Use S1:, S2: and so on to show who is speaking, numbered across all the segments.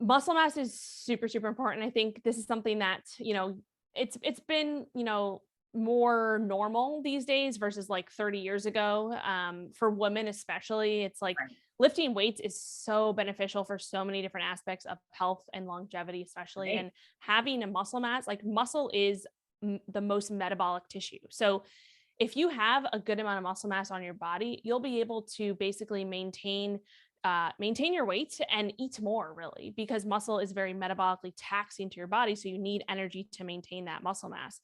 S1: Muscle mass is super, super important. I think this is something that, it's been, more normal these days versus like 30 years ago. For women, especially, it's like
S2: Right.
S1: lifting weights is so beneficial for so many different aspects of health and longevity, especially.
S2: Right.
S1: And having a muscle mass, like muscle is the most metabolic tissue. So if you have a good amount of muscle mass on your body, you'll be able to basically maintain your weight and eat more, really, because muscle is very metabolically taxing to your body. So you need energy to maintain that muscle mass.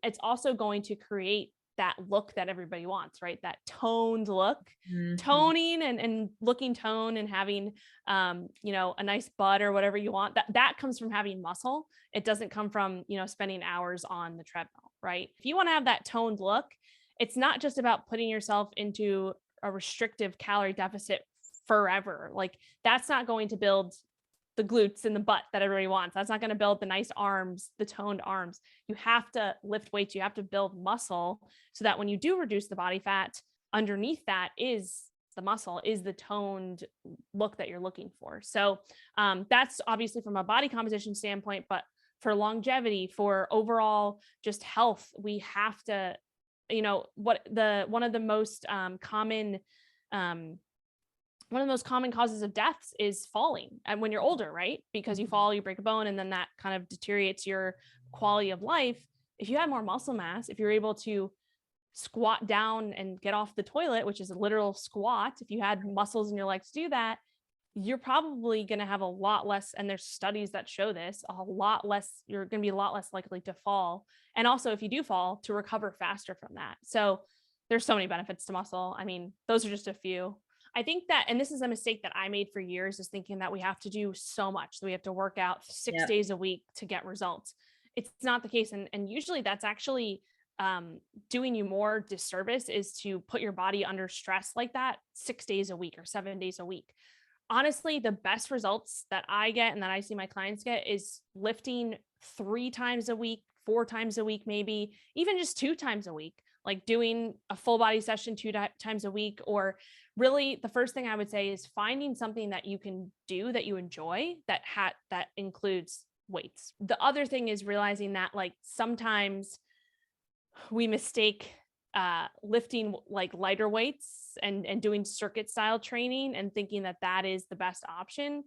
S1: It's also going to create that look that everybody wants, right? That toned look,
S2: Mhm.
S1: toning and looking toned and having, a nice butt or whatever you want. That comes from having muscle. It doesn't come from, spending hours on the treadmill, right? If you want to have that toned look, it's not just about putting yourself into a restrictive calorie deficit forever. Like that's not going to build the glutes and the butt that everybody wants. That's not going to build the nice arms, the toned arms. You have to lift weights, you have to build muscle so that when you do reduce the body fat, underneath that is the muscle, is the toned look that you're looking for. So that's obviously from a body composition standpoint, but for longevity, for overall just health, we have to, what the one of the most common um, one of the most common causes of deaths is falling and when you're older, right? Because you
S2: Mhm.
S1: fall, you break a bone, and then that kind of deteriorates your quality of life. If you have more muscle mass, if you're able to squat down and get off the toilet, which is a literal squat, if you had muscles in your legs to do that, you're probably going to have a lot less, and there's studies that show this, a lot less, you're going to be a lot less likely to fall. And also, if you do fall, to recover faster from that. So there's so many benefits to muscle. I mean, those are just a few. I think that, and this is a mistake that I made for years, is thinking that we have to do so much, that we have to work out six
S2: Yep.
S1: days a week to get results. It's not the case. And usually that's actually doing you more disservice, is to put your body under stress like that 6 days a week or 7 days a week. Honestly, the best results that I get and that I see my clients get is lifting 3 times a week, 4 times a week, maybe even just 2 times a week, like doing a full body session times a week. Or really, the first thing I would say is finding something that you can do that you enjoy, that includes weights. The other thing is realizing that like sometimes we mistake lifting like lighter weights and doing circuit style training and thinking that that is the best option,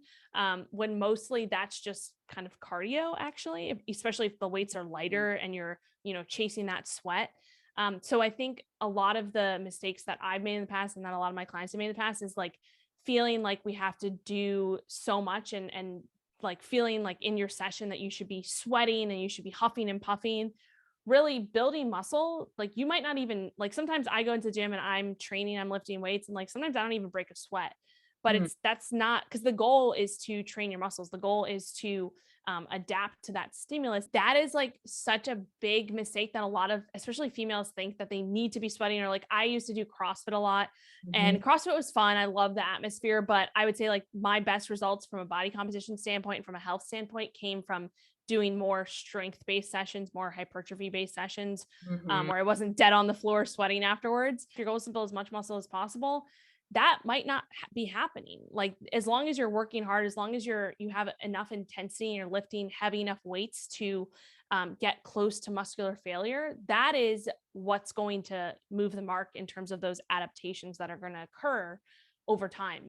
S1: when mostly that's just kind of cardio, actually, especially if the weights are
S2: Mhm.
S1: lighter and you're chasing that sweat. So I think a lot of the mistakes that I've made in the past and that a lot of my clients have made in the past is like feeling like we have to do so much, and like feeling like in your session that you should be sweating and you should be huffing and puffing. Really building muscle, like you might not even, like sometimes I go into the gym and I'm training, I'm lifting weights, and like sometimes I don't even break a sweat. But
S2: Mhm.
S1: that's not, because the goal is to train your muscles. The goal is to adapt to that stimulus. That is like such a big mistake that a lot of, especially females, think that they need to be sweating. Or like I used to do CrossFit a lot, and
S2: Mhm.
S1: CrossFit was fun. I love the atmosphere, but I would say like my best results from a body composition standpoint, from a health standpoint, came from doing more strength based sessions, more hypertrophy based sessions,
S2: Mhm.
S1: where I wasn't dead on the floor sweating afterwards. If your goal is to build as much muscle as possible, that might not be happening. Like as long as you're working hard, as long as you have enough intensity and you're lifting heavy enough weights to get close to muscular failure, that is what's going to move the mark in terms of those adaptations that are going to occur over time.